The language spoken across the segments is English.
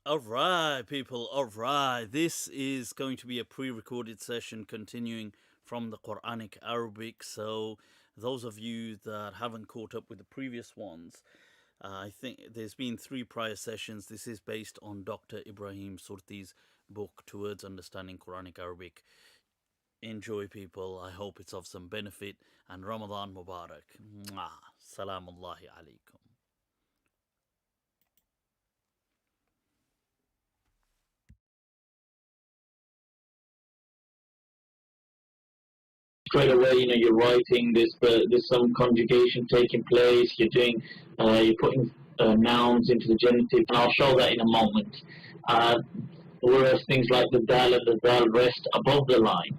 Alright, people, alright. This is going to be a pre recorded session continuing from the Quranic Arabic. So, those of you that haven't caught up with the previous ones, I think there's been three prior sessions. This is based on Dr. Ibrahim Surti's book, Towards Understanding Quranic Arabic. Enjoy, people. I hope it's of some benefit. And Ramadan Mubarak. Mwah. Salamullahi alaikum. Straight away, you're writing. There's some conjugation taking place. You're putting nouns into the genitive, and I'll show that in a moment. Uh, Whereas things like the dal and the dal rest above the line.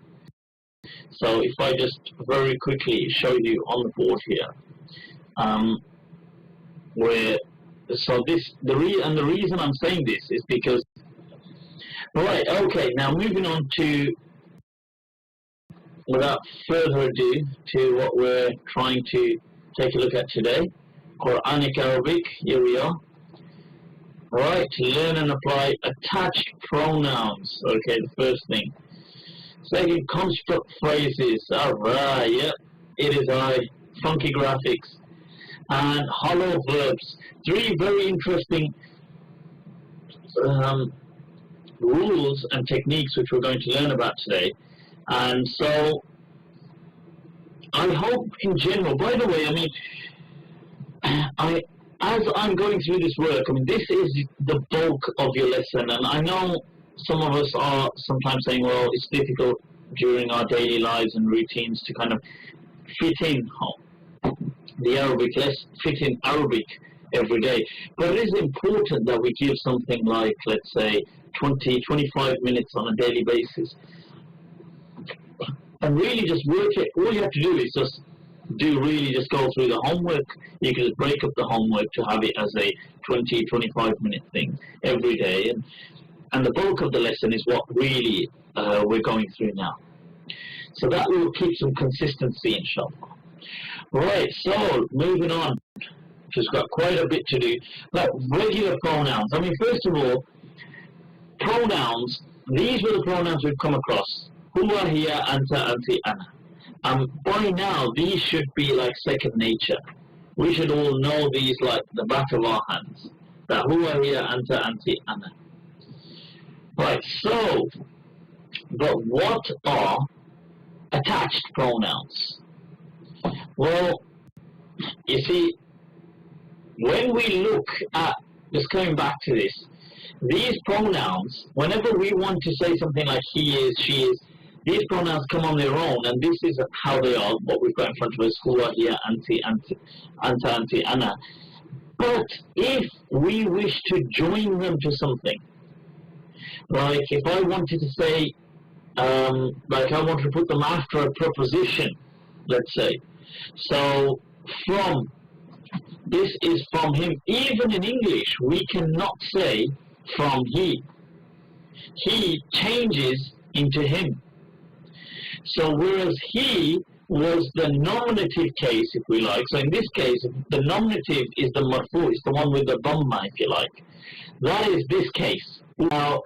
So if I just very quickly show you on the board here, where the reason I'm saying this is because now moving on to, without further ado, to what we're trying to take a look at today, Quranic Arabic. Here we are. Right, to learn and apply attached pronouns. Okay, the first thing. Second, construct phrases. Alright, yep, it is funky graphics. And hollow verbs. Three very interesting rules and techniques which we're going to learn about today. And so, I hope in general, by the way, as I'm going through this work, this is the bulk of your lesson, and I know some of us are sometimes saying, well, it's difficult during our daily lives and routines to kind of fit in the Arabic, let's fit in Arabic every day. But it is important that we give something like, let's say, 20, 25 minutes on a daily basis. And really just work it. All you have to do is just go through the homework. You can just break up the homework to have it as a 20, 25 minute thing every day. And the bulk of the lesson is what really we're going through now. So that will keep some consistency, inshallah. Right, so moving on. Just got quite a bit to do. But regular pronouns. First of all, pronouns, these were the pronouns we've come across. Huwa, hiya, anta, anti, ana. By now, these should be like second nature. We should all know these like the back of our hands. That huwa, hiya, anta, anti, ana. Right, so, but what are attached pronouns? Well, you see, when we look at, just coming back to this, these pronouns, whenever we want to say something like he is, she is, these pronouns come on their own, and this is how they are, what we've got in front of us, huwa, hiya, anta, anti, ana. But if we wish to join them to something, like if I wanted to say, like I wanted to put them after a preposition, let's say. So, from, this is from him. Even in English, we cannot say from he. He changes into him. So whereas he was the nominative case, if we like, so in this case, the nominative is the marfu, it's the one with the dhamma, if you like. That is this case. Now,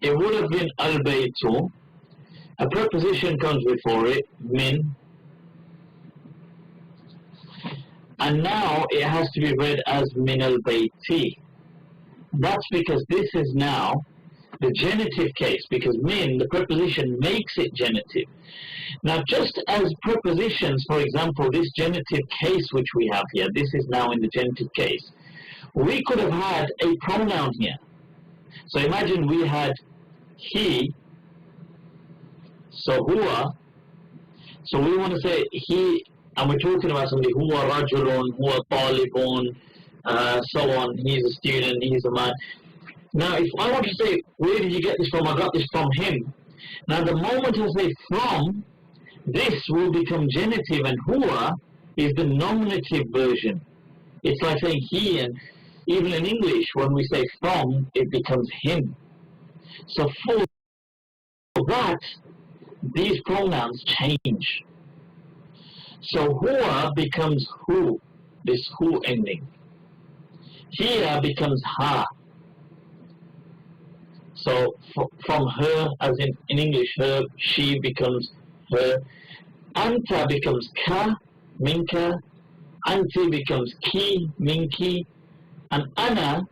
it would have been al-baytu. A preposition comes before it, min. And now it has to be read as min al-bayti. That's because this is now the genitive case, because min, the preposition, makes it genitive. Now, just as prepositions, for example, this genitive case which we have here, this is now in the genitive case, we could have had a pronoun here. So imagine we had he, so huwa, so we want to say he, and we're talking about somebody, huwa rajulun, huwa talibun, so on, he's a student, he's a man. Now, if I want to say, where did you get this from? I got this from him. Now, the moment I say from, this will become genitive, and huwa is the nominative version. It's like saying he, and even in English, when we say from, it becomes him. So for that, these pronouns change. So huwa becomes who, this who ending. Here becomes ha. So from her, as in English, her, she becomes her. Anta becomes ka, minka. Anti becomes ki, minki. And ana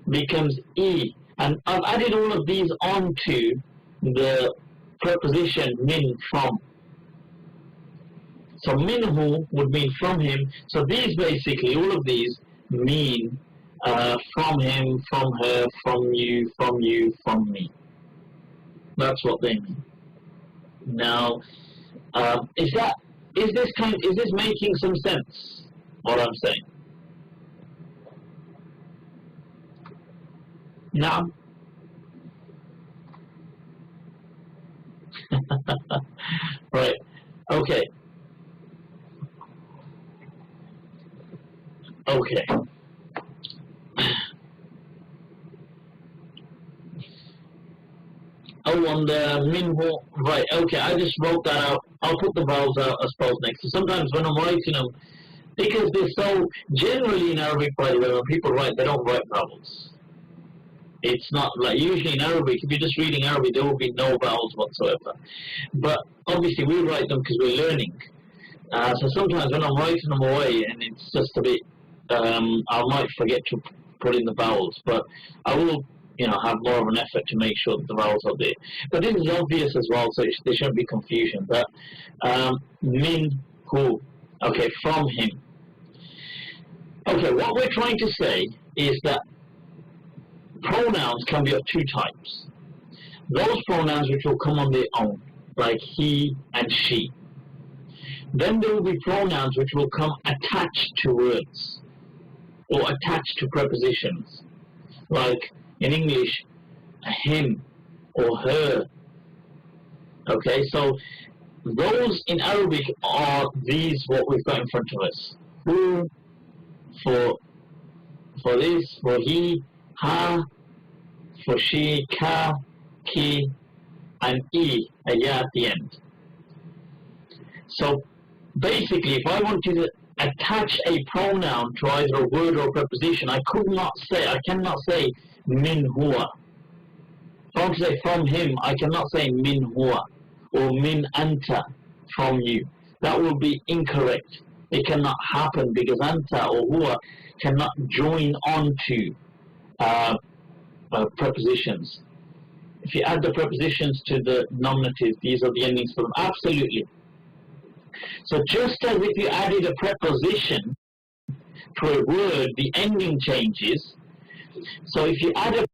becomes e. And I've added all of these onto the preposition min, from. So minhu would mean from him. So these basically, all of these mean from him, from her, from you, from me. That's what they mean. Now, is this making some sense? What I'm saying? No. Right. Okay. Okay. Oh, on the minhu, right? Okay, I just wrote that out. I'll put the vowels out, I suppose, next. So sometimes when I'm writing them, because they're so generally in Arabic, by the way, when people write, they don't write vowels. It's not like usually in Arabic. If you're just reading Arabic, there will be no vowels whatsoever. But obviously, we write them because we're learning. So sometimes when I'm writing them away, and it's just a bit, I might forget to put in the vowels, but I will, have more of an effort to make sure that the vowels are there. But this is obvious as well, so there shouldn't be confusion. But min hu, okay, from him. Okay, what we're trying to say is that pronouns can be of two types. Those pronouns which will come on their own, like he and she. Then there will be pronouns which will come attached to words or attached to prepositions, like in English, him or her. Okay, so those in Arabic are these what we've got in front of us. Who, for this, for he, ha, for she, ka, ki, and e, a ya at the end. So basically, if I wanted to attach a pronoun to either a word or a preposition, I cannot say min huwa. If I want to say from him, I cannot say min huwa or min anta, from you. That will be incorrect. It cannot happen because anta or huwa cannot join onto prepositions. If you add the prepositions to the nominative, these are the endings for them. Absolutely. So just as if you added a preposition to a word, the ending changes. So if you add a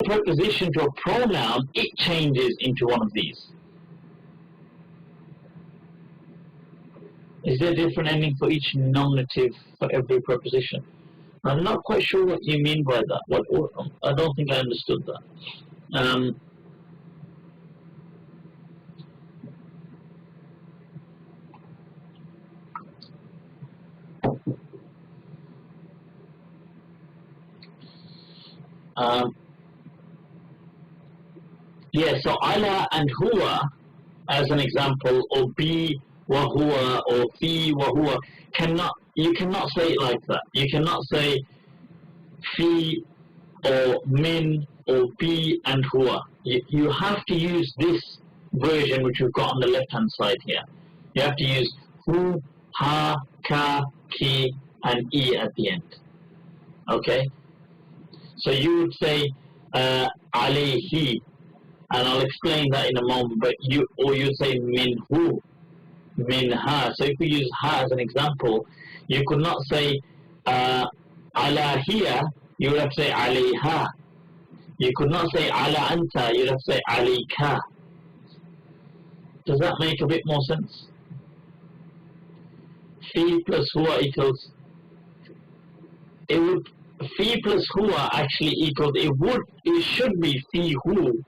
preposition to a pronoun, it changes into one of these. Is there a different ending for each nominative for every preposition? I'm not quite sure what you mean by that. I don't think I understood that. Yeah, so ala and huwa, as an example, or bi wa huwa, or fi wa huwa, you cannot say it like that. You cannot say fi or min or bi and huwa. You have to use this version which we've got on the left hand side here. You have to use hu, ha, ka, ki, and e at the end. Okay? So you would say alayhi, and I'll explain that in a moment, but you'd say minhu, minha. So if we use ha as an example, you could not say ala hiya, you would have to say alayha. You could not say ala anta, you'd have to say alayka. Does that make a bit more sense? Fi plus huwa equals, fi plus huwa actually equals, it should be fi hu,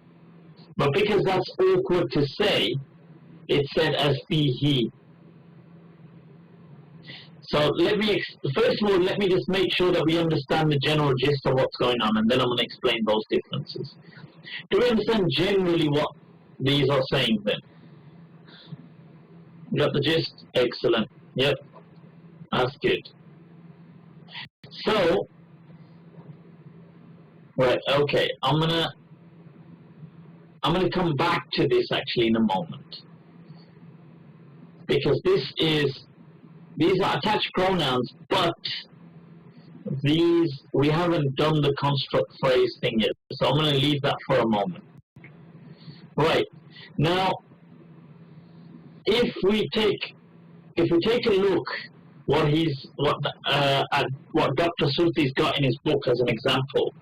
but because that's awkward to say, it's said as fihi. So first of all, let me just make sure that we understand the general gist of what's going on, and then I'm going to explain those differences. Do we understand generally what these are saying then? You got the gist? Excellent. Yep. That's good. So, Right, okay. I'm gonna come back to this actually in a moment. Because these are attached pronouns, but we haven't done the construct phrase thing yet. So I'm gonna leave that for a moment. Right. Now if we take a look at what Dr. Surty's got in his book as an example,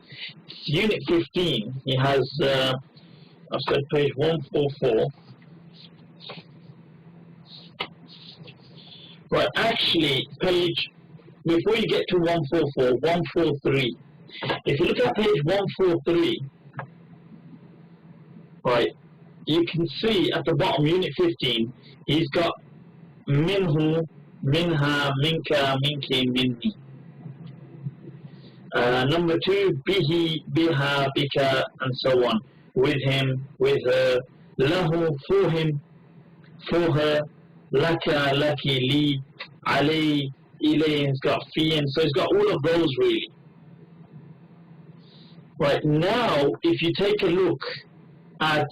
Unit 15, he has, I've said page 144. Right, actually, before you get to 144, 143. If you look at page 143, right, you can see at the bottom, Unit 15, he's got minhu, minha, minka, minki, minni. Number 2, bihi, biha, bika, and so on. With him, with her, lahu, for him, for her, laka, laki, li, ali, ilay, he's got fi, and so he's got all of those really. Right, now if you take a look at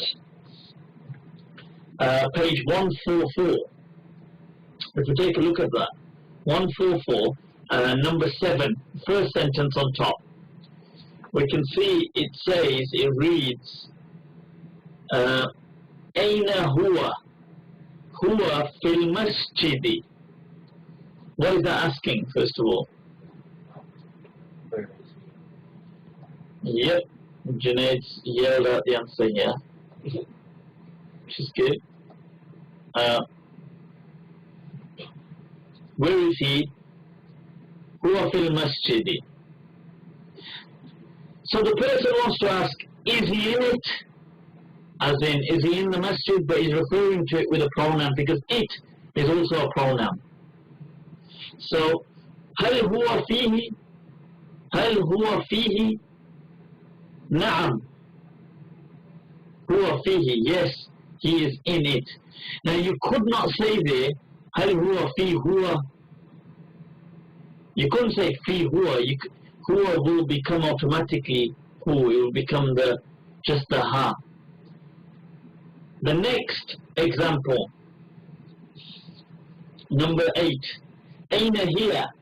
page 144, if you take a look at that, 144, number 7, first sentence on top, we can see it reads, Aina huwa? Huwa fil masjidi. What is that asking, first of all? Yep, Junaid's yelled out the answer here, which is good. Where is he? Huwa fil masjidi. So the person wants to ask, is he in it? As in, is he in the masjid? But he's referring to it with a pronoun because it is also a pronoun. So, هل هو فيه? هل هو فيه? نعم. هو فيه. Yes, he is in it. Now you could not say there, هل هو فيه هو? You couldn't say فيه هو. Huwa will become automatically who. It will become just the ha. The next example, number 8. Aina hiya?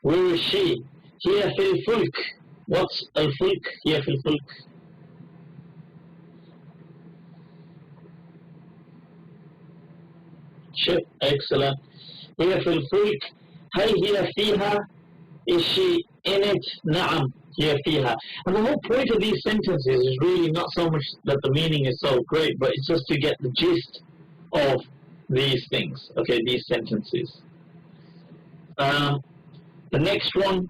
Where is she? Hiya fil fulk. What's al fulk? Hiya fil fulk. Ship. Excellent. Hiya fil fulk. Hal hiya fiha? Is she in it? Na'am, hiya fiha. And the whole point of these sentences is really not so much that the meaning is so great, but it's just to get the gist of these things, okay, these sentences. The next one,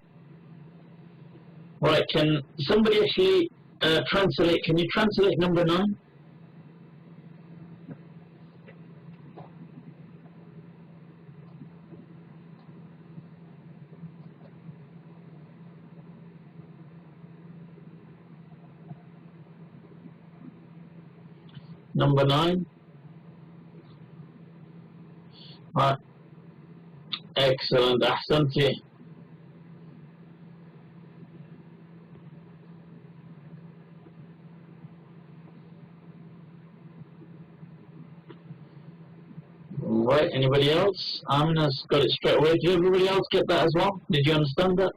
right, can somebody actually translate, can you translate number 9? Number 9. Right. Excellent. Ahsanti. Right. Anybody else? Amina's got it straight away. Did everybody else get that as well? Did you understand that?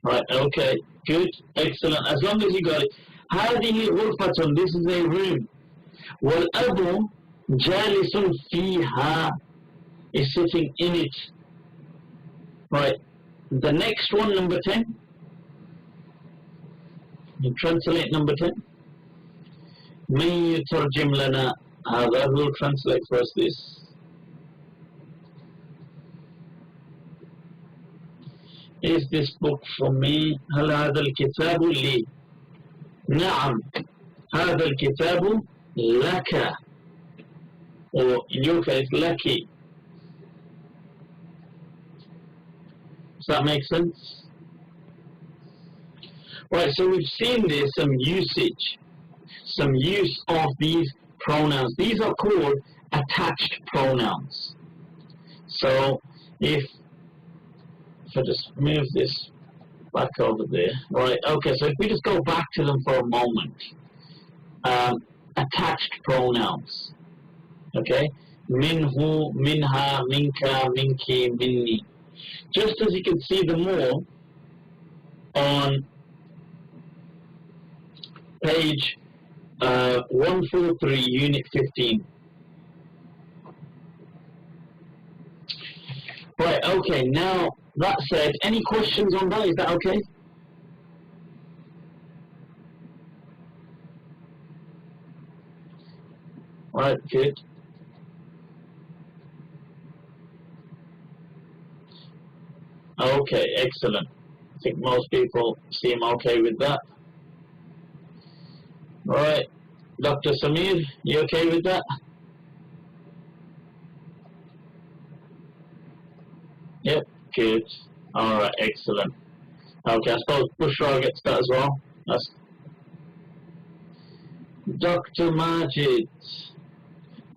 Right. Okay. Good. Excellent. As long as you got it. هذه غرفة. This is a room. والأب جالس فيها. Is sitting in it. Right. The next one, number 10. You translate number 10. من يترجم لنا هذا. Who will translate for us this? Is this book for me? هل هذا الكتاب لي؟ نعم. هذا الكتاب لك. Or in your case, لك. Does that make sense? Right, so we've seen there some usage, some use of these pronouns. These are called attached pronouns. So if I just move this back over there. Right, okay, so if we just go back to them for a moment. Attached pronouns. Okay? Minhu, minha, minka, minki, minni. Just as you can see them all on page 143, Unit 15. Right, okay, now that said, any questions on that? Is that okay? Right, good. Okay, excellent. I think most people seem okay with that. Right, Dr. Samir, you okay with that? Yep, good. Alright, excellent. Okay, I suppose Bushra gets that as well. That's Dr. Majid.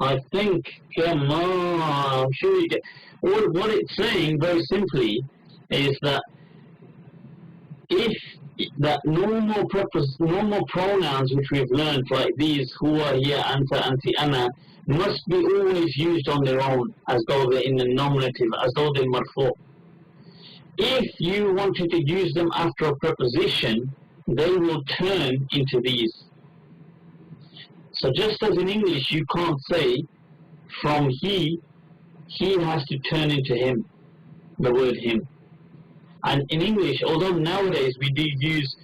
I think, come on, I'm sure you get... What it's saying, very simply, is that if that normal pronouns which we've learned, like these, huwa, hiya, anta, anti, ana, must be always used on their own, as though they're in the nominative, as though they're marfu. If you wanted to use them after a preposition, they will turn into these. So just as in English, you can't say from he has to turn into him, the word him. And in English, although nowadays we do use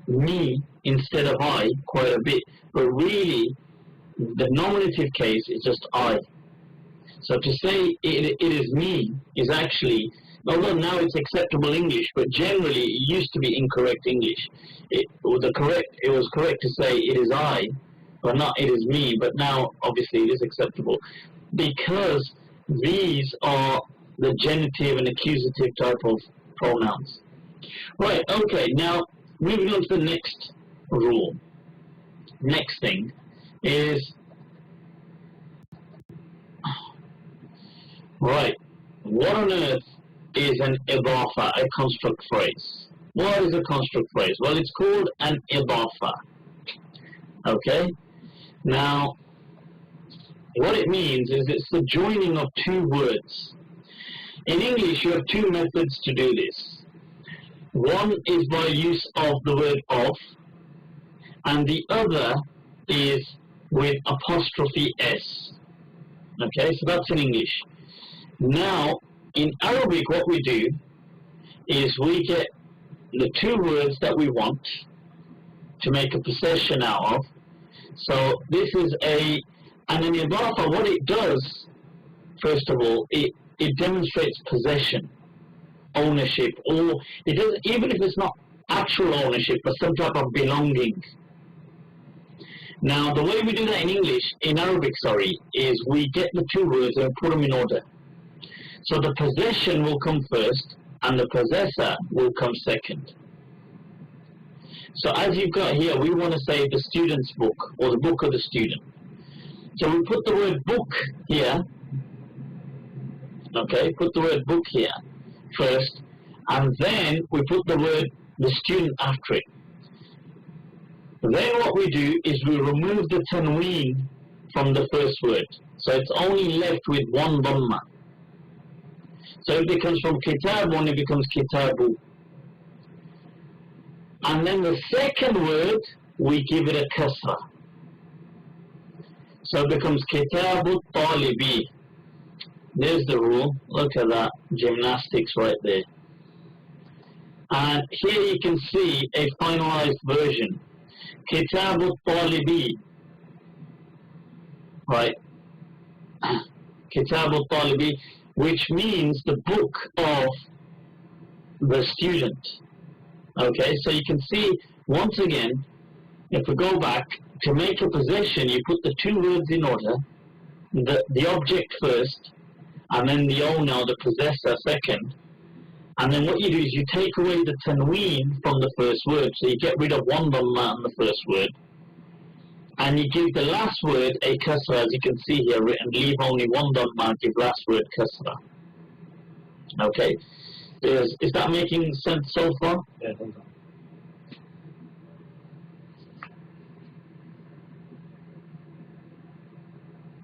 me instead of I quite a bit, but really the nominative case is just I. So to say it is me is actually, although now it's acceptable English, but generally it used to be incorrect English. It was correct to say it is I, but not it is me, but now obviously it is acceptable. Because these are the genitive and accusative type of pronouns. Right, okay, now moving on to the next rule. Next thing is, right, what on earth is an idafa, a construct phrase? What is a construct phrase? Well, it's called an idafa. Okay? Now, what it means is it's the joining of two words. In English, you have two methods to do this. One is by use of the word of, and the other is with apostrophe S. Okay, so that's in English. Now, in Arabic, what we do is we get the two words that we want to make a possession out of. So this is and an idafa, what it does, first of all, it demonstrates possession, ownership, or it does, even if it's not actual ownership, but some type of belonging. Now, the way we do that in Arabic, is we get the two words and put them in order. So the possession will come first, and the possessor will come second. So as you've got here, we want to say the student's book, or the book of the student. So we put the word book here, okay, put the word book here first, and then we put the word the student after it. Then what we do is we remove the tanween from the first word. So it's only left with one dhamma. So it becomes from kitabun, it becomes kitabu. And then the second word, we give it a kasra. So it becomes kitabu talibi. There's the rule. Look at that gymnastics right there. And here you can see a finalized version. Kitabu talibi. Right. Kitabu talibi, which means the book of the student. Okay, so you can see, once again, if we go back, to make a possession, you put the two words in order, the object first, and then the owner, the possessor, second. And then what you do is you take away the tanween from the first word, so you get rid of one dhamma in the first word, and you give the last word a kasra, as you can see here written, leave only one dhamma, give last word kasra. Okay? Is that making sense so far? Yeah, hold on.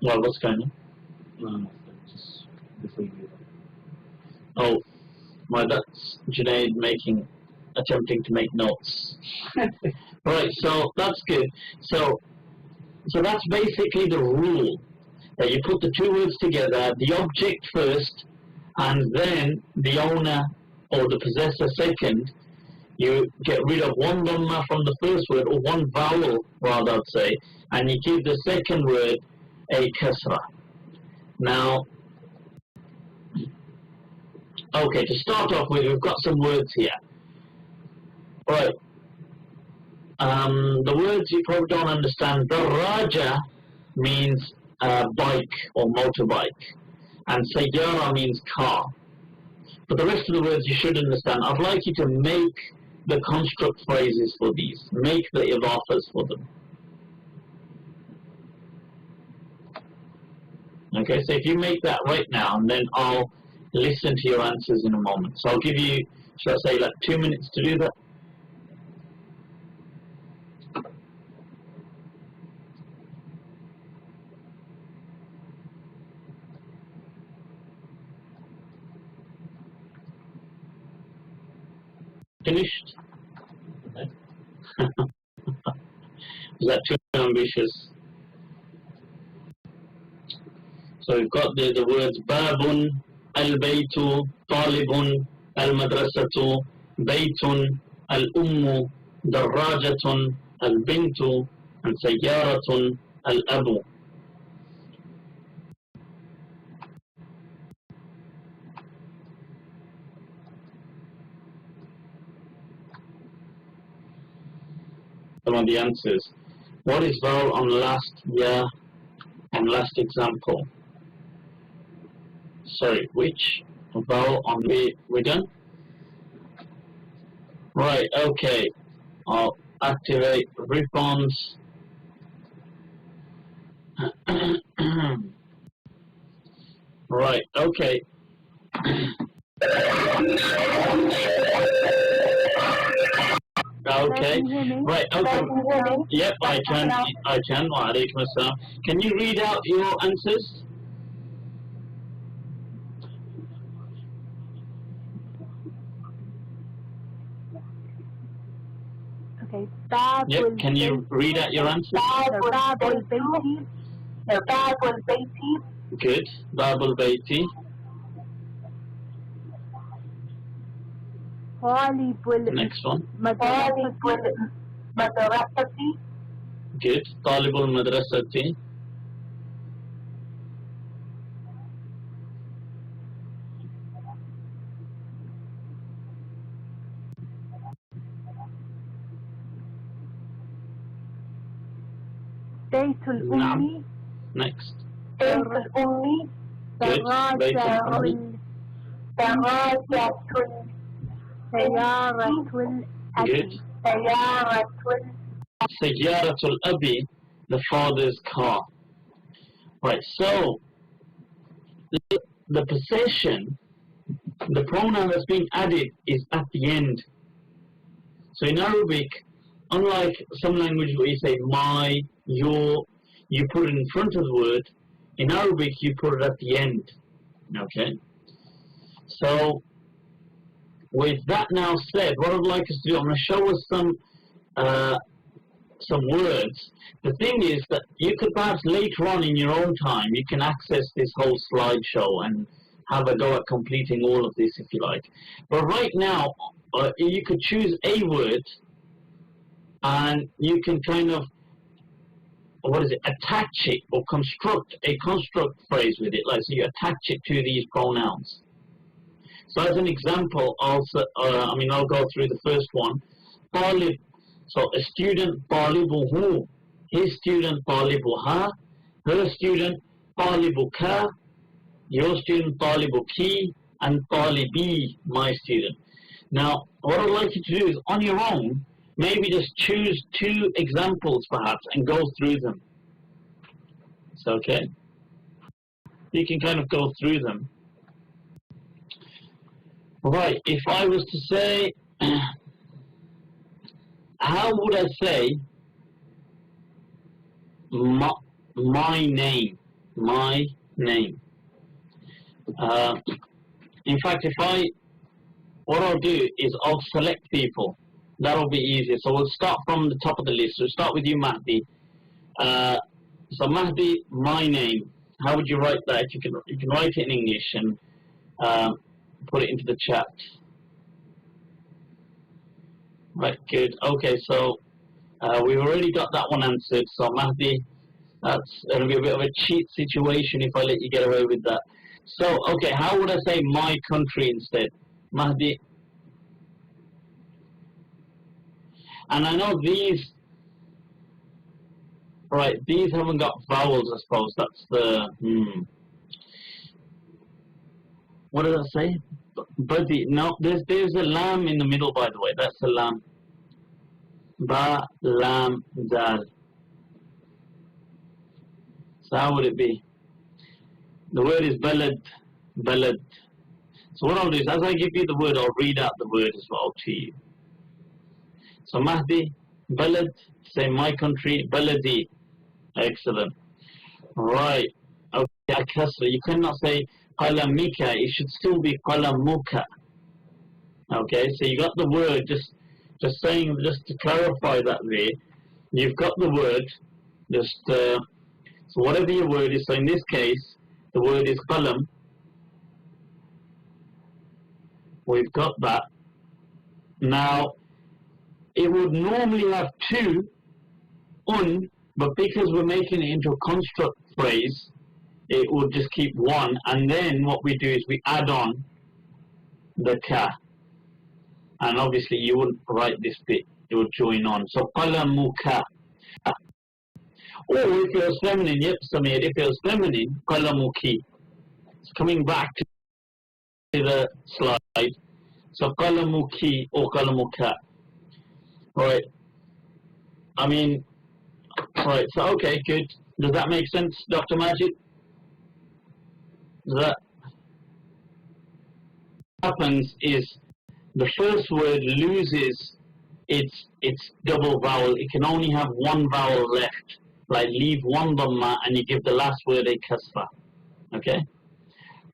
Well, what's going on? No, just before you do Oh, well, that's Junaid attempting to make notes. Right, so that's good. So that's basically the rule, that you put the two words together, the object first, and then the owner or the possessor second. You get rid of one dhamma from the first word, or one vowel rather, I'd say, and you give the second word a kasra. Now, okay, to start off with, we've got some words here. Right. The words you probably don't understand. Daraja means bike or motorbike, and sayyara means car. But the rest of the words you should understand. I'd like you to make the construct phrases for these. Make the idafas for them. Okay, so if you make that right now, and then I'll listen to your answers in a moment. So I'll give you, should I say, like 2 minutes to do that? Finished? Is that too ambitious? So we've got the words babun, al-baytu, talibun, al-madrasatu, baytun, al-ummu, darrajatun, al-bintu, and sayyaratun, al-abu. Some of the answers. What is vowel on last year and last example? Sorry, which vowel on we done? Right, okay. I'll activate response. Right, okay. Okay. Right, okay. Yep, I can. Wa alaikum assalam. Can you read out your answers? Okay. Yep, can you read out your answers? Good. Babul Bayti. Next one. Good. Talibul Madrasati. نعم. Next. Good. Bayt al-Ummi. Good. Sayyaratul Abi, the father's car. Right, so the possession, the pronoun that's being added is at the end. So in Arabic, unlike some languages where you say my, your, you put it in front of the word, in Arabic you put it at the end. Okay? So with that now said, what I'd like us to do, I'm going to show us some words. The thing is that you could perhaps later on in your own time, you can access this whole slideshow and have a go at completing all of this if you like. But right now, you could choose a word and you can kind of, attach it or construct a construct phrase with it. Like, so you attach it to these pronouns. So as an example, I'll go through the first one. Talib. So a student, talibuhu. His student, talibuha. Her student, talibuka. Your student, talibuki. And talibi, my student. Now, what I'd like you to do is, on your own, maybe just choose 2 examples perhaps and go through them. It's okay? You can kind of go through them. Right, if I was to say, how would I say my, my name? My name. Uh, in fact, what I'll do is I'll select people. That'll be easier. So we'll start from the top of the list. We'll start with you, Mahdi. So Mahdi, my name. How would you write that? You can write it in English and put it into the chat. Right, good. Okay, so we've already got that one answered. So Mahdi, that's going to be a bit of a cheat situation if I let you get away with that. So, okay, how would I say my country instead? Mahdi. And I know these, right, these haven't got vowels, I suppose. That's the, what did I say? Buddy, no, there's a lam in the middle, by the way. That's a lam. Ba, lam, dal. So how would it be? The word is balad, balad. So what I'll do is, as I give you the word, I'll read out the word as well to you. So Mahdi, balad, say my country, baladi. Excellent. Right. Okay, kasra. You cannot say qalamika. It should still be qalamuka. Okay, so you got the word, just to clarify that there, you've got the word, so whatever your word is, so in this case, the word is qalam, we've got that. Now, it would normally have two, but because we're making it into a construct phrase, it would just keep one, and then what we do is we add on the ka. And obviously you wouldn't write this bit, it would join on. So qalamuka. Or if it was feminine, yep, Samir, if it was feminine, qalamuki. It's coming back to the slide. So qalamuki or qalamuka. Right. I mean, right, so okay, good. Does that make sense, Dr. Majid? That happens is the first word loses its double vowel. It can only have one vowel left. Like leave one dhamma and you give the last word a kasra. Okay?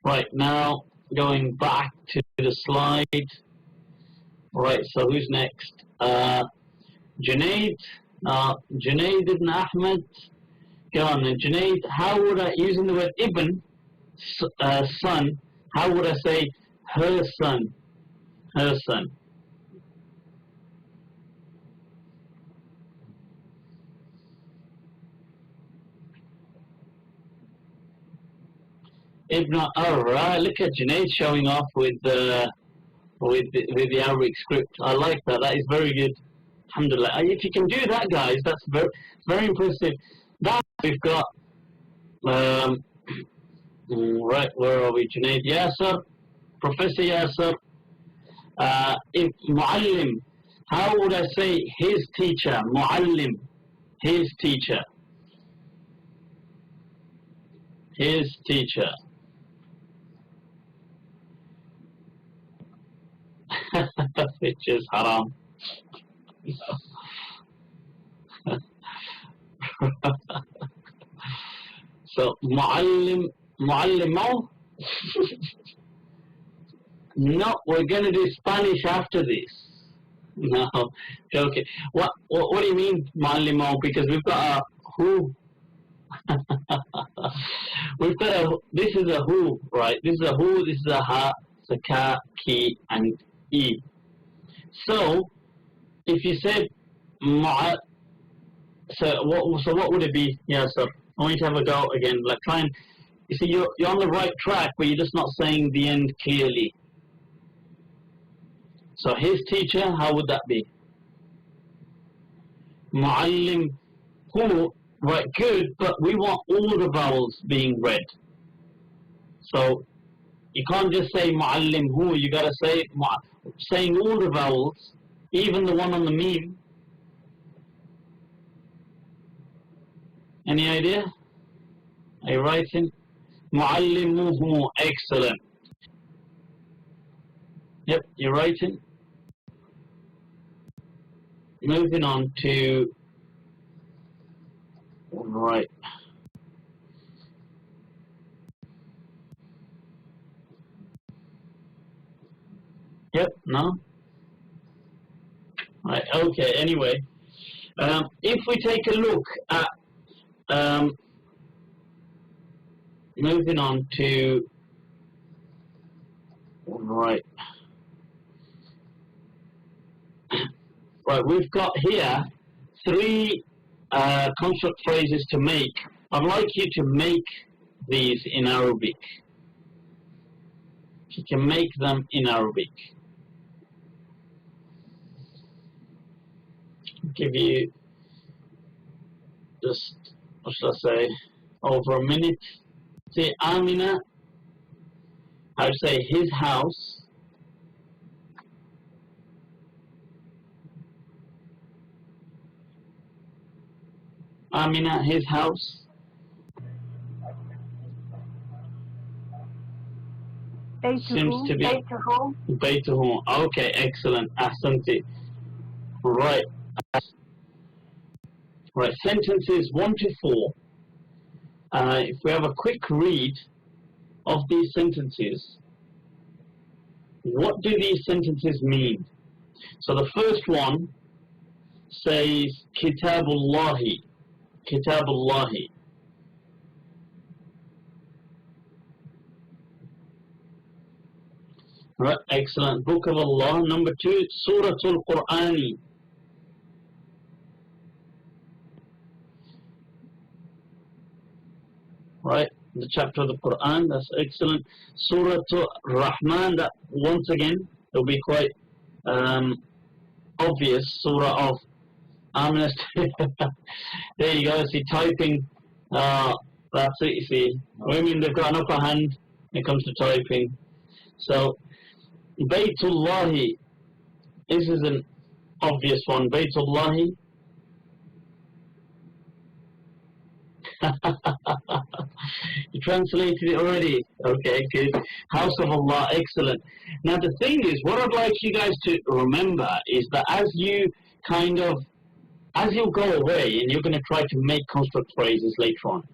Right, now going back to the slide. Right, so who's next? Junaid. Junaid ibn Ahmed. Go on then. Junaid, how would I, using the word ibn, son, how would I say her son? Her son. Ibn, alright, look at Junaid showing off with the Arabic script. I like that. That is very good. Alhamdulillah. If you can do that, guys, that's very impressive. That we've got. Right, where are we? Junaid Yasser, Professor Yasser. If Muallim, how would I say his teacher? Muallim, his teacher. His teacher. Which is haram. So muallimah. No, we're gonna do Spanish after this. No, okay. What do you mean muallimah? Because we've got a who. We've got a. This is a who, right? This is a who. This is a ha. It's a ka, ki, and e. So, if you said so what would it be? Yeah, so I want you to have a go again. Like try and you see you're on the right track, but you're just not saying the end clearly. So his teacher, how would that be? Muallim who, right, good, but we want all the vowels being read. So you can't just say muallim who, you gotta say saying all the vowels, even the one on the meme. Any idea? Are you writing? Muallimuhu, excellent. Yep, you're writing. Moving on to right. Yep, no. Right, okay, anyway. If we take a look at moving on to right. Right, we've got here 3 construct phrases to make. I'd like you to make these in Arabic. You can make them in Arabic. I'll give you just, what should I say, over a minute. Say Amina, I would say his house. Amina, his house. Seems to be Baytuhu. Okay, excellent. Ahsanti. Right. Right. Sentences 1 to 4. If we have a quick read of these sentences, what do these sentences mean? So the first one says Kitabullahi. Kitabullahi. Right, excellent. Book of Allah. Number 2, Suratul Qurani. Right, the chapter of the Quran. That's excellent. Suratul Rahman. That once again will be quite obvious. Surah of Aminah. There you go. See, typing. That's it. You see, women, they've got an upper hand when it comes to typing. So Baytullahi, this is an obvious one. Baytullahi. You translated it already. Okay, good. House of Allah, excellent. Now the thing is, what I'd like you guys to remember is that as you go away and you're going to try to make construct phrases later on,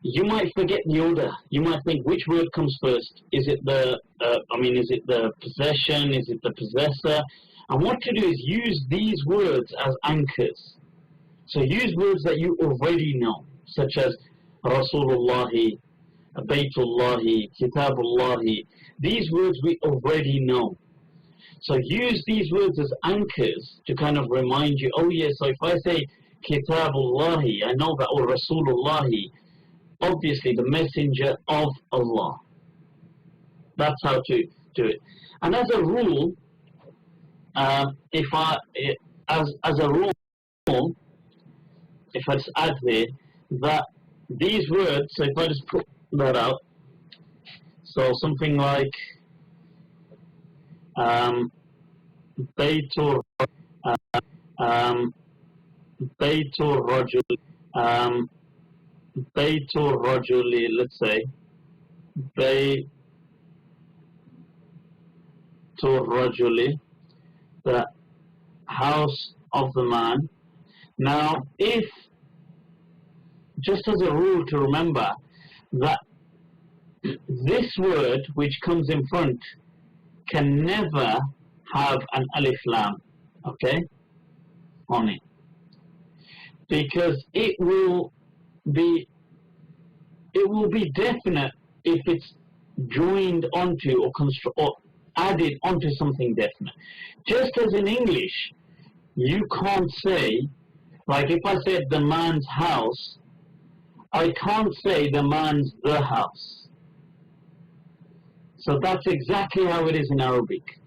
you might forget the order. You might think, which word comes first? Is it the possession? Is it the possessor? And what to do is use these words as anchors. So use words that you already know, such as Rasulullahi, Baytullahi, Kitabullahi. These words we already know. So use these words as anchors to kind of remind you, oh yes, so if I say Kitabullahi, I know that, or Rasulullahi, obviously the messenger of Allah. That's how to do it. And as a rule, as a rule, if I just add there that these words, so if I just put that out, so something like Baytur Rajul, Baytur Rajuli, let's say Baytur Rajuli, the house of the man. Now, if, just as a rule to remember, that this word which comes in front can never have an alif lam, okay, on it, because it will be definite if it's joined onto or added onto something definite. Just as in English, you can't say, like if I said the man's house, I can't say the man's the house. So that's exactly how it is in Arabic.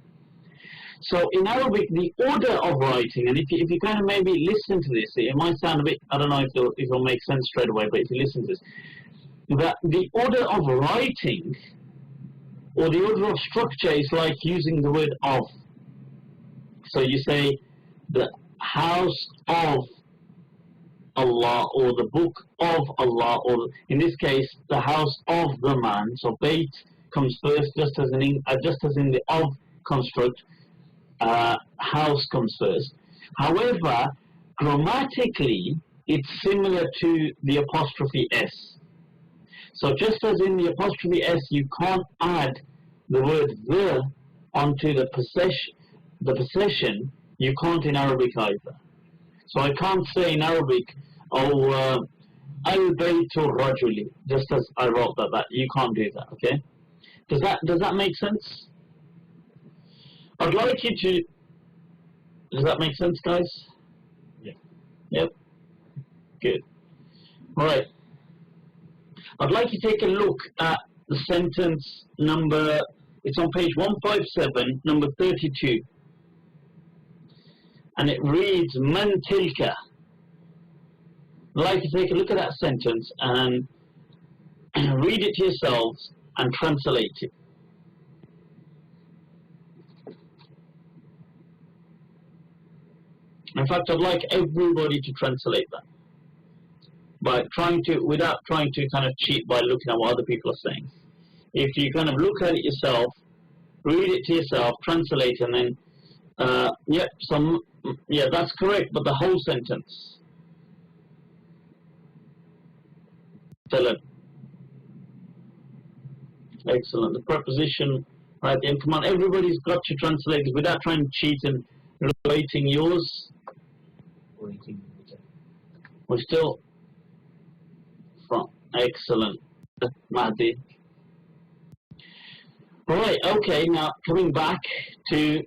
So in Arabic, the order of writing, and if you kind of maybe listen to this, it might sound a bit, I don't know if it'll make sense straight away, but if you listen to this, that the order of writing, or the order of structure is like using the word of. So you say the house of Allah, or the book of Allah, or in this case, the house of the man. So Bayt comes first, just as in the of construct, house comes first. However, grammatically, it's similar to the apostrophe S. So just as in the apostrophe S, you can't add the word the onto the possession, you can't in Arabic either. So I can't say in Arabic, oh, al-baytu rajuli, just as I wrote that. You can't do that, okay? Does that make sense? I'd like you to... Does that make sense, guys? Yeah. Yep. Good. All right. I'd like you to take a look at the sentence number... It's on page 157, number 32. And it reads, Man tilka. I'd like you to take a look at that sentence and read it to yourselves and translate it. In fact, I'd like everybody to translate that without trying to kind of cheat by looking at what other people are saying. If you kind of look at it yourself, read it to yourself, translate, and then, that's correct, but the whole sentence. Tell it. Excellent. The preposition, right? And come on, everybody's got to translate it without trying to cheat and writing yours. We're still from. Excellent. Mahdi. Right, okay, now coming back to,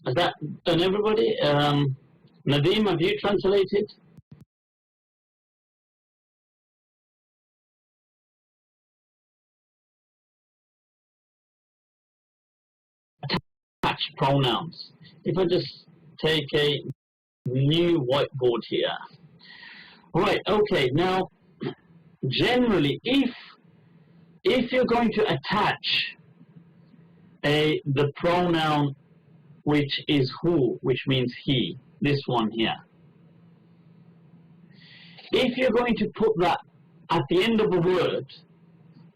is that done everybody? Nadeem, have you translated? Attach pronouns. If I just take a new whiteboard here. Right, okay, now generally if you're going to attach the pronoun which is who, which means he, this one here. If you're going to put that at the end of a word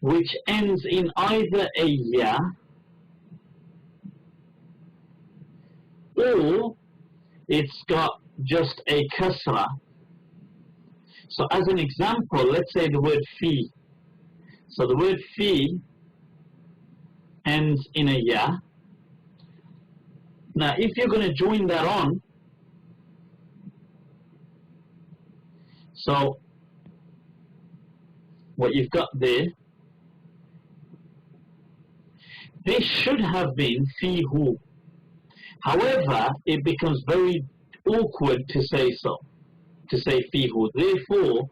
which ends in either a ya or it's got just a kasra. So as an example, let's say the word fi. So the word fi ends in a ya. Now if you're going to join that on, so what you've got there, this should have been fi hu. However, it becomes very awkward to say so, to say fi hu. Therefore,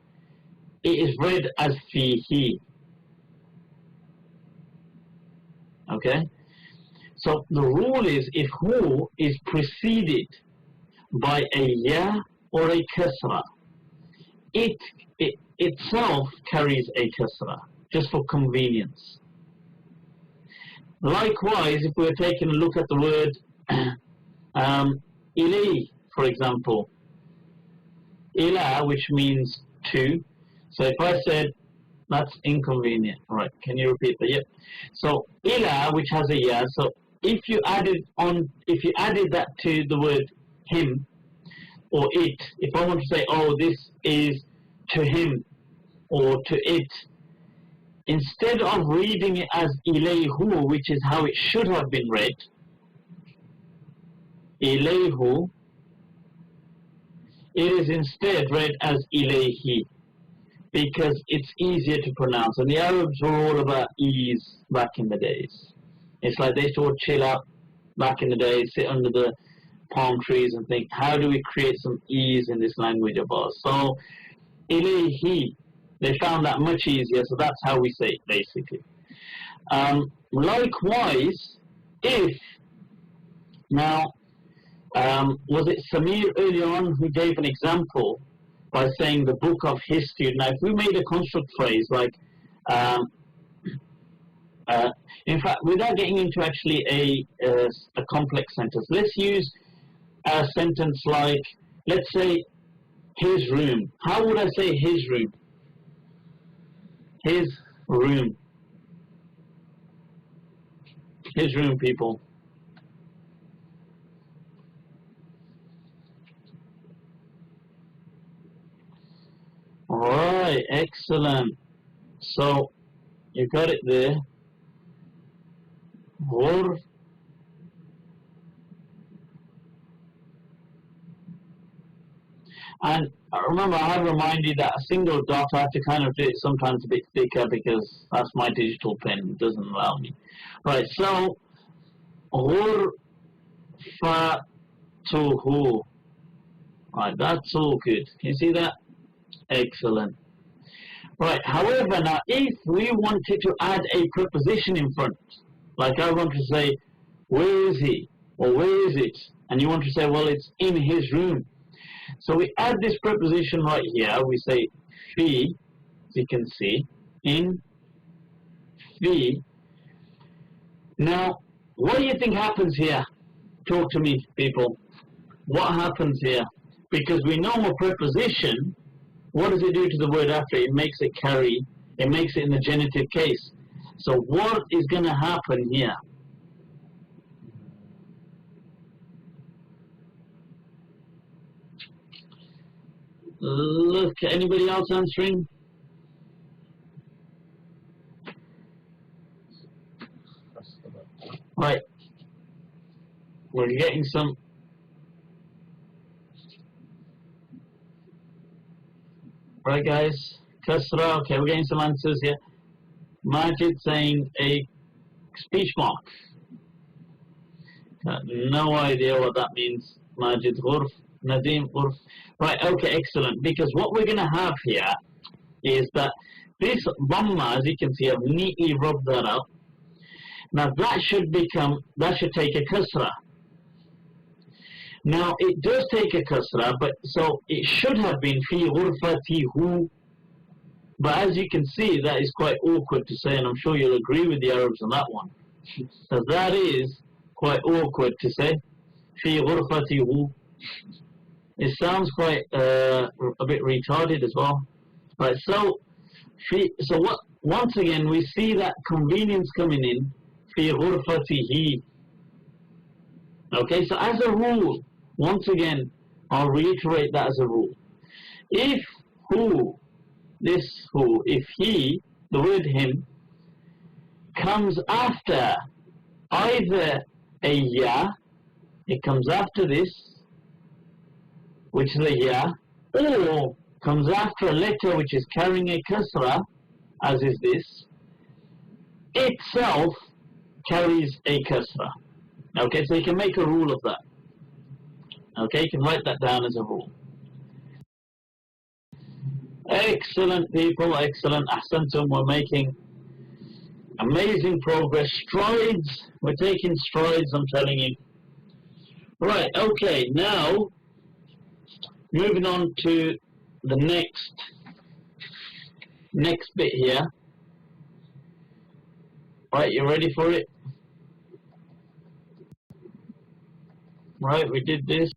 it is read as fi he. Okay? So the rule is if hu is preceded by a ya or a kasra, it itself carries a kasra, just for convenience. Likewise, if we're taking a look at the word ilay, for example, ila, which means to. So if I said, that's inconvenient, right? Can you repeat that? Yep. So ila, which has a ya, so if you added that to the word him or it, if I want to say, oh, this is to him or to it, instead of reading it as ilayhu, which is how it should have been read, ilayhu, it is instead read as ilayhi, because it's easier to pronounce. And the Arabs were all about ease back in the days. It's like they used to chill out back in the days, sit under the palm trees and think, how do we create some ease in this language of ours? So, ilayhi, they found that much easier, so that's how we say it, basically. Likewise, if, now, was it Samir earlier on who gave an example by saying the book of history? Now, if we made a construct phrase like, in fact, without getting into actually a complex sentence, let's use a sentence like, let's say, his room. How would I say his room? His room. His room, people. Alright, excellent. So, you got it there. غرف. And remember, I have reminded you that a single dot, I have to kind of do it sometimes a bit thicker because that's my digital pen. It doesn't allow me. Right, so, غرفته. Right, that's all good. Can you see that? Excellent. Right, however, now, if we wanted to add a preposition in front, like I want to say, where is he? Or where is it? And you want to say, well, it's in his room. So we add this preposition right here. We say fi, as you can see, in fi. Now, what do you think happens here? Talk to me, people. What happens here? Because we know a preposition, what does it do to the word after? It makes it carry, it makes it in the genitive case. So what is going to happen here? Look, anybody else answering? Right. We're getting some. Right, guys. Kasra. Okay, we're getting some answers here. Majid saying a speech mark. No idea what that means. Majid Ghurf. Nadim Ghurf. Right, okay, excellent. Because what we're going to have here is that this Dhamma, as you can see, I've neatly rubbed that up. Now that should take a kasra. Now it does take a kasra, but so it should have been fi ghurfatihu. But as you can see, that is quite awkward to say, and I'm sure you'll agree with the Arabs on that one. So that is quite awkward to say, fi ghurfatihu. It sounds quite a bit retarded as well. Right, so what? Once again, we see that convenience coming in. Fi ghurfatihi. Okay, so as a rule, once again, I'll reiterate that as a rule. If if he, the word him, comes after either a ya, it comes after this, which is a ya, or comes after a letter which is carrying a kasra, as is this, itself carries a kasra. Okay, so you can make a rule of that. Okay, you can write that down as a rule. Excellent, people, excellent. Ahsantum, we're making amazing progress. Strides, we're taking strides, I'm telling you. Right, okay, now, moving on to the next bit here. Right, you ready for it? Right, we did this.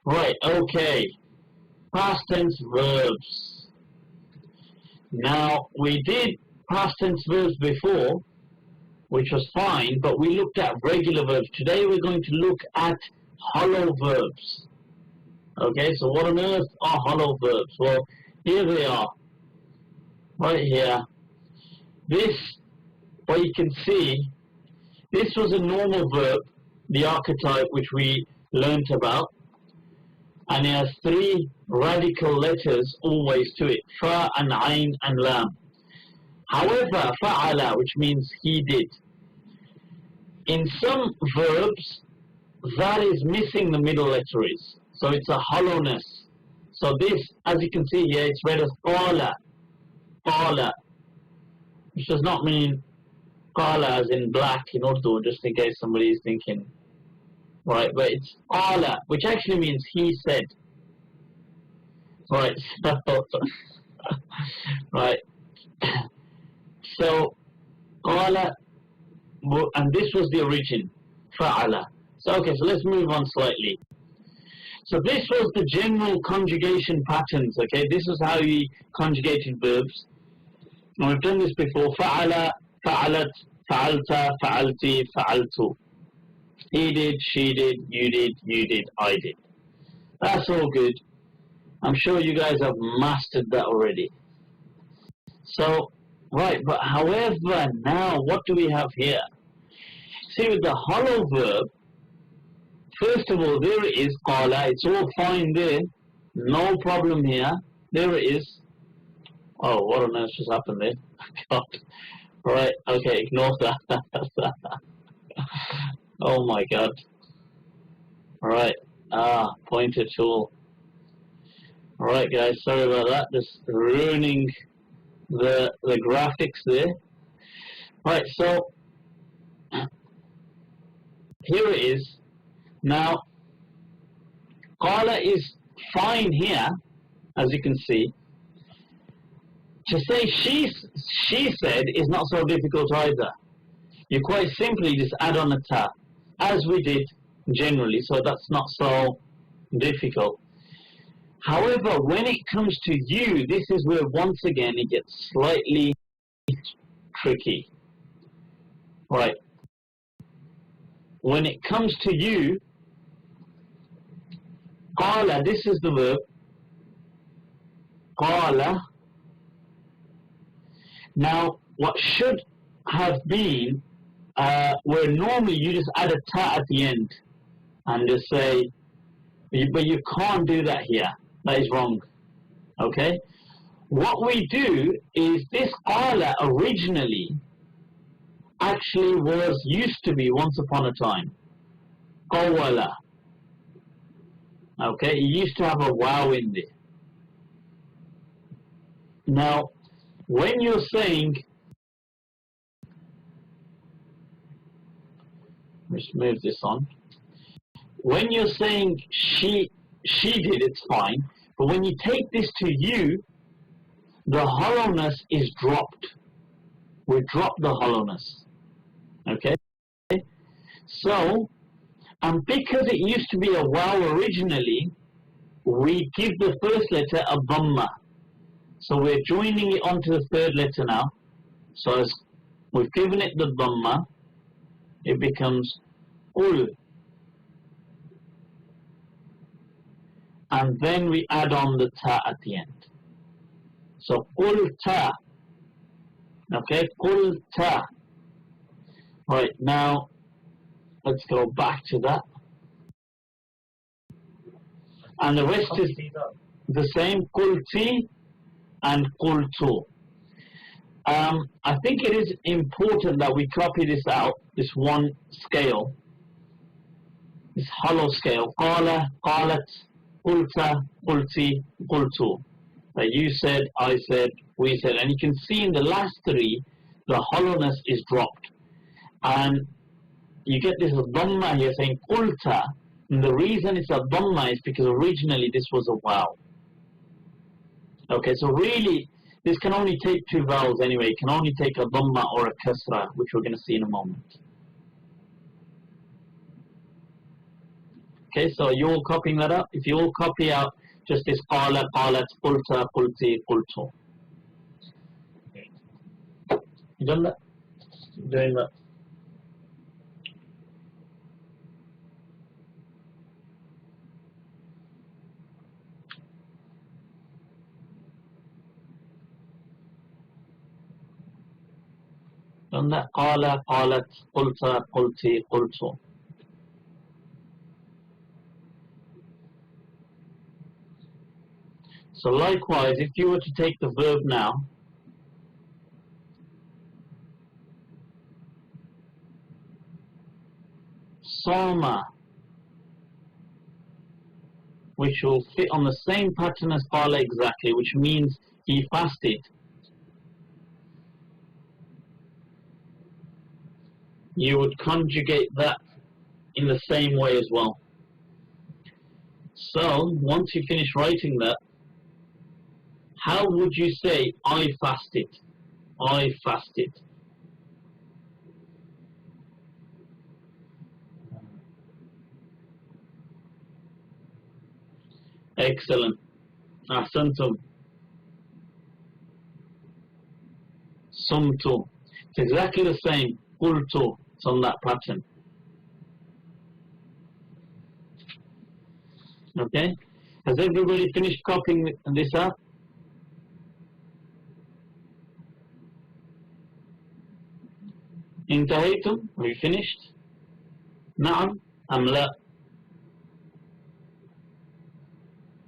Right, okay. Past tense verbs. Now, we did past tense verbs before, which was fine, but we looked at regular verbs. Today we're going to look at hollow verbs. Okay, so what on earth are hollow verbs? Well, here they are. Right here. This, what you can see, this was a normal verb, the archetype which we learnt about, and it has three radical letters always to it, fa and ayn and lam. However, fa'ala, which means he did. In some verbs, that is missing the middle letter is, so it's a hollowness. So this, as you can see here, it's read as qala, which does not mean qala as in black in Urdu, just in case somebody is thinking, right, but it's qala, which actually means he said. Right, right. So, qala, and this was the origin, fa'ala. So, okay, so let's move on slightly. So this was the general conjugation patterns, okay? This is how we conjugated verbs. Now we've done this before. Fa'ala, fa'alat, fa'alta, fa'alti, fa'altu. He did, she did, you did, I did. That's all good. I'm sure you guys have mastered that already. So, right, but however, now what do we have here? See, with the hollow verb, first of all, there it is, qala. It's all fine there. No problem here. There it is. Oh, what on earth just happened there? God. Right, okay, ignore that. Oh my God. Alright, pointer tool. Alright guys, sorry about that. Just ruining the graphics there. Right, so here it is. Now, qala is fine here, as you can see. To say she said is not so difficult either. You quite simply just add on a ta, as we did generally, so that's not so difficult. However, when it comes to you, this is where once again it gets slightly tricky. Right. When it comes to you, qala, this is the verb, qala. Now, what should have been, where normally you just add a ta at the end and just say, but you can't do that here. That is wrong. Okay? What we do is this qala originally actually used to be once upon a time qawala. Okay? It used to have a wow in there. Now, when you're saying, let's move this on. When you're saying she did, it's fine. But when you take this to you, the hollowness is dropped. We drop the hollowness. Okay? So, and because it used to be a wow originally, we give the first letter a dhamma. So we're joining it onto the third letter now. So as we've given it the dhamma, it becomes ul. And then we add on the ta at the end. So ul ta. Okay, ul ta. Right, now let's go back to that. And the rest is the same, qulti and qultu. I think it is important that we copy this out, this one scale, this hollow scale. Qala, qalat, qulta, qulti, qultu. That you said, I said, we said. And you can see in the last three, the hollowness is dropped. And you get this dhamma here saying qulta. And the reason it's a dhamma is because originally this was a wow. Okay, so really, this can only take two vowels anyway. It can only take a dhamma or a kasra, which we're going to see in a moment. Okay, so you're all copying that up. If you all copy out just this qala, qalat, qulta, qulti, qultu. You done that? Doing that. Done that? Qala, qalat, qulta, qulti, qultu. So likewise, if you were to take the verb now, soma, which will fit on the same pattern as qala exactly, which means he fasted. You would conjugate that in the same way as well. So, once you finish writing that, how would you say, I fasted? I fasted. Excellent. Ahsantum. Sumtu. It's exactly the same. Qultu. It's on that pattern. Okay? Has everybody finished copying this up? انتهيتم? Have you finished? نعم أم لا?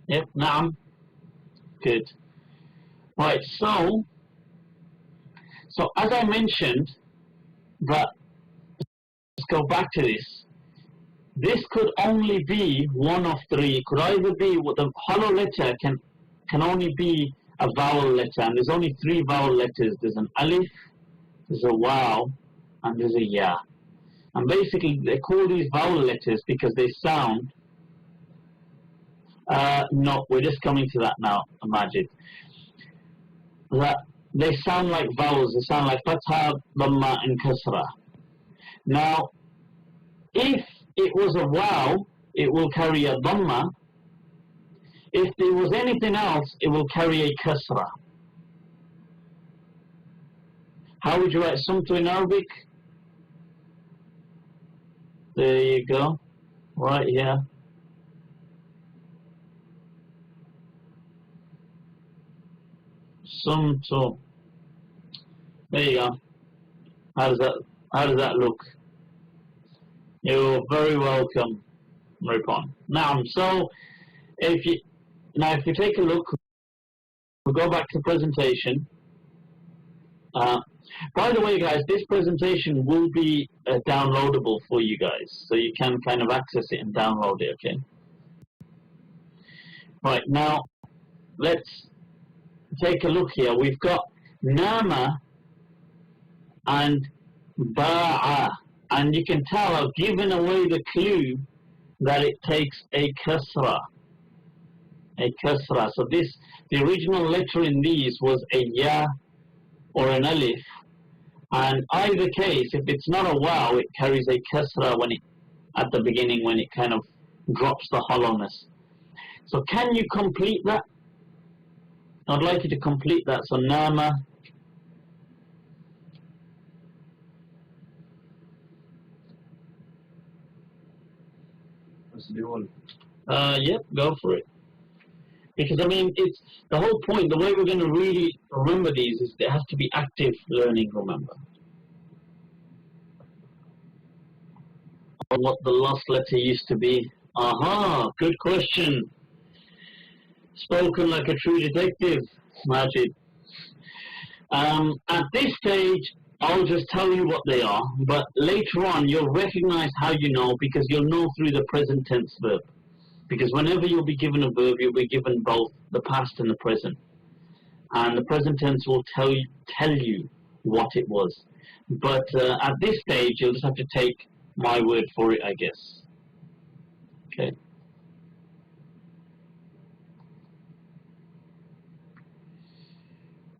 Yep, نعم. Good. Right, so as I mentioned, but let's go back to this. This could only be one of three. It could either be what the hollow letter can only be a vowel letter, and there's only three vowel letters. There's an alif, there's a waw, and there's a ya. And basically, they call these vowel letters because they sound. No, we're just coming to that now, Majid. That they sound like vowels. They sound like fatha, dhamma, and kasra. Now, if it was a waw, it will carry a dhamma. If there was anything else, it will carry a kasra. How would you write sumtu in Arabic? There you go. Right here. Sumtu. There you go. How does that look? You're very welcome, Ripon. Now, so if you take a look, we'll go back to the presentation. By the way, guys, this presentation will be downloadable for you guys, so you can kind of access it and download it. Okay. Right now, let's take a look here. We've got nama and ba'a. And you can tell I've given away the clue that it takes a kasra. A kasra. So the original letter in these was a ya or an alif. And either case, if it's not a waw, it carries a kasra at the beginning when it kind of drops the hollowness. So can you complete that? I'd like you to complete that. So nama. Yep, go for it. Because I mean, it's the whole point. The way we're going to really remember these is there has to be active learning. Remember, what the last letter used to be. Aha, good question. Spoken like a true detective, Majid. At this stage, I'll just tell you what they are, but later on you'll recognize how you know because you'll know through the present tense verb. Because whenever you'll be given a verb, you'll be given both the past and the present. And the present tense will tell you what it was. But at this stage, you'll just have to take my word for it, I guess. Okay.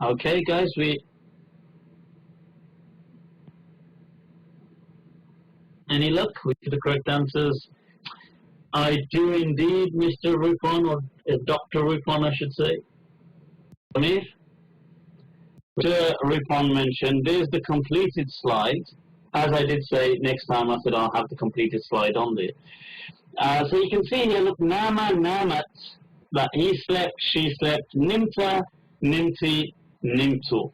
Okay, guys, any luck with the correct answers? I do indeed, Mr. Rupon, or Dr. Rupon, I should say. Amir? Mr. Rupon mentioned, there's the completed slide. As I did say, next time I said I'll have the completed slide on there. So you can see here, look, nama, namat, that he slept, she slept, nimta, nimti, nimtu.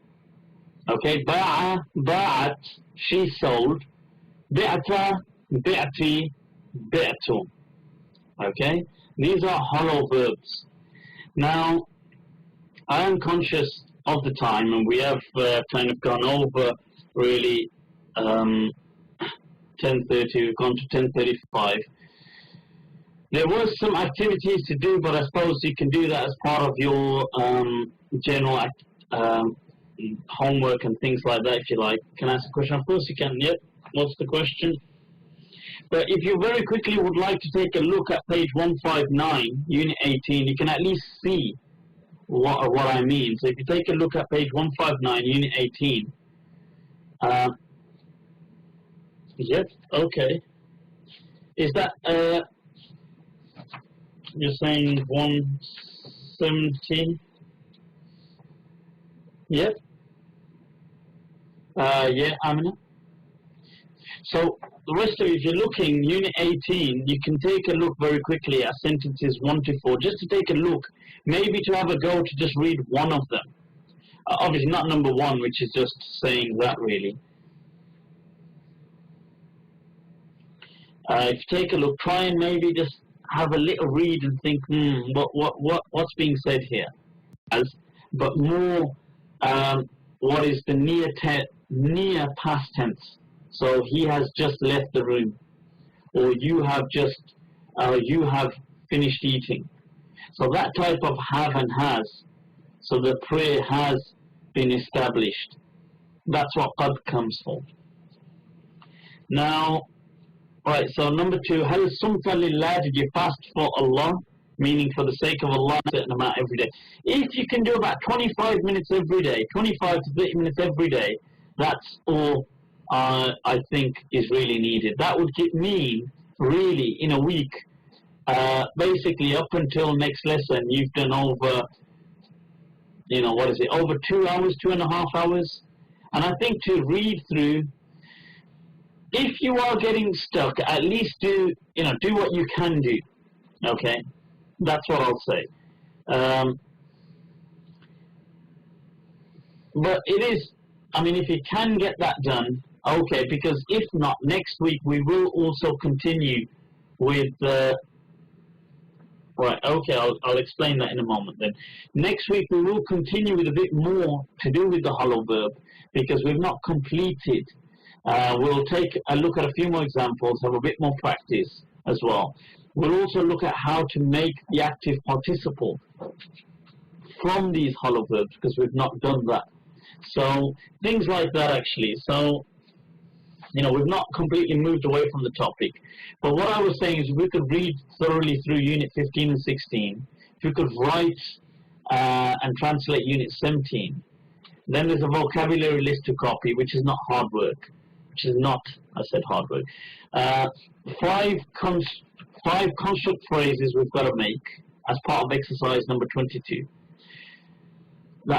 Okay, ba'a, ba'at, she sold, bi'ata, bi'ati, bi'tu. Okay, these are hollow verbs. Now, I am conscious of the time, and we have kind of gone over really 10:30. We've gone to 10:35. There was some activities to do, but I suppose you can do that as part of your general homework and things like that if you like. Can I ask a question? Of course you can. Yep. What's the question? But if you very quickly would like to take a look at page 159, Unit 18, you can at least see what I mean. So if you take a look at page 159, Unit 18. Yep, okay. Is that, you're saying 170? Yep. Yeah, Amina. So the rest of it, if you're looking, Unit 18, you can take a look very quickly at sentences 1 to 4, just to take a look, maybe to have a go to just read one of them. Obviously not number 1, which is just saying that really. If you take a look, try and maybe just have a little read and think, what's being said here? But more, what is the near past tense? So he has just left the room, or you have finished eating. So that type of have and has. So the prayer has been established. That's what qad comes for. Now, right, so number 2, hal sumta lillah, did you fast for Allah? Meaning for the sake of Allah, a certain amount every day. If you can do about 25 minutes every day, 25 to 30 minutes every day, that's all I think is really needed. That would mean, really, in a week, basically up until next lesson, you've done over, over 2 hours, 2.5 hours. And I think to read through, if you are getting stuck, at least do what you can do. Okay, that's what I'll say. But it is, if you can get that done, okay, because if not, next week we will also continue with right, okay, I'll explain that in a moment then. Next week we will continue with a bit more to do with the hollow verb, because we've not completed. We'll take a look at a few more examples, have a bit more practice as well. We'll also look at how to make the active participle from these hollow verbs, because we've not done that. So things like that actually. So, we've not completely moved away from the topic. But what I was saying is, if we could read thoroughly through Unit 15 and 16, if we could write and translate Unit 17, then there's a vocabulary list to copy, which is not hard work. I said hard work. 5 construct phrases we've got to make as part of exercise number 22.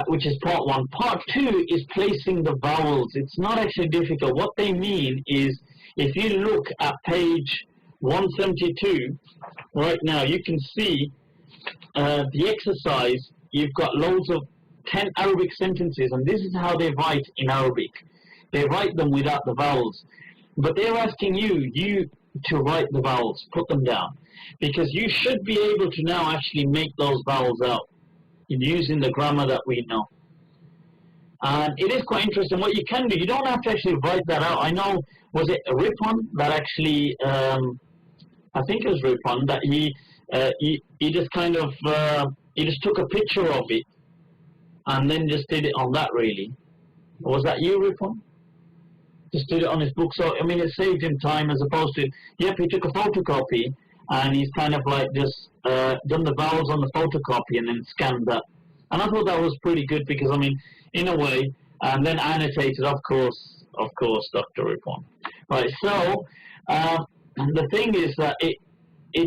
Which is part 1. Part 2 is placing the vowels. It's not actually difficult. What they mean is, if you look at page 172, right now, you can see the exercise. You've got loads of 10 Arabic sentences, and this is how they write in Arabic. They write them without the vowels. But they're asking you to write the vowels, put them down. Because you should be able to now actually make those vowels out using the grammar that we know. And it is quite interesting what you can do. You don't have to actually write that out. I know, was it Ripon that actually, I think it was Ripon, that he just kind of, he just took a picture of it and then just did it on that, really. Was that you, Ripon? Just did it on his book. So, it saved him time, as opposed to, yep, he took a photocopy and he's kind of like just done the vowels on the photocopy and then scanned that. And I thought that was pretty good, because, in a way, and then annotated, of course, Dr. Ripon. Right, so the thing is that it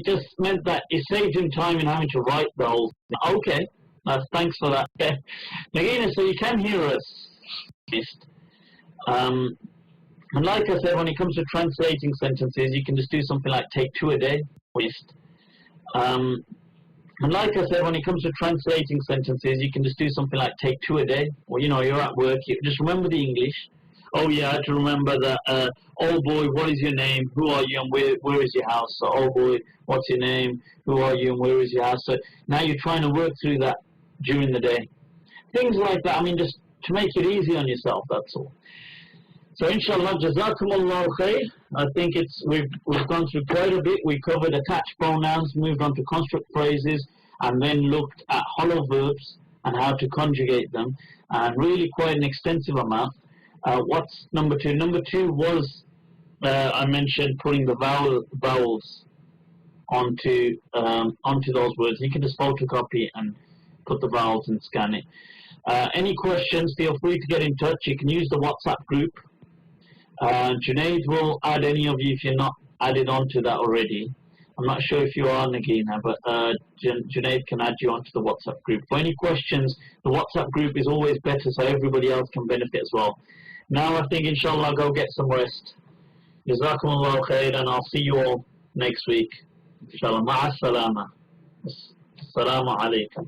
just meant that it saved him time in having to write the whole thing. Okay, thanks for that. Again, so you can hear us. And like I said, when it comes to translating sentences, you can just do something like take 2 a day. And like I said, when it comes to translating sentences, you can just do something like take 2 a day. Or, you're at work, you just remember the English. Oh yeah, I had to remember that, oh boy, what is your name? Who are you and where is your house? So, oh boy, what's your name? Who are you and where is your house? So now you're trying to work through that during the day. Things like that, just to make it easy on yourself, that's all. So inshallah, jazakumullahu khair. I think we've gone through quite a bit. We covered attached pronouns, moved on to construct phrases, and then looked at hollow verbs and how to conjugate them, and really quite an extensive amount. What's number 2? Number 2 was, I mentioned putting the vowels onto those words. You can just photocopy and put the vowels and scan it. Any questions, feel free to get in touch. You can use the WhatsApp group. Junaid will add any of you if you're not added onto that already. I'm not sure if you are, Nagina, but Junaid can add you onto the WhatsApp group. For any questions, the WhatsApp group is always better, so everybody else can benefit as well. Now I think, inshallah, I'll go get some rest. جزاكم الله خير, and I'll see you all next week. Inshallah. مع السلامة. السلام عليكم.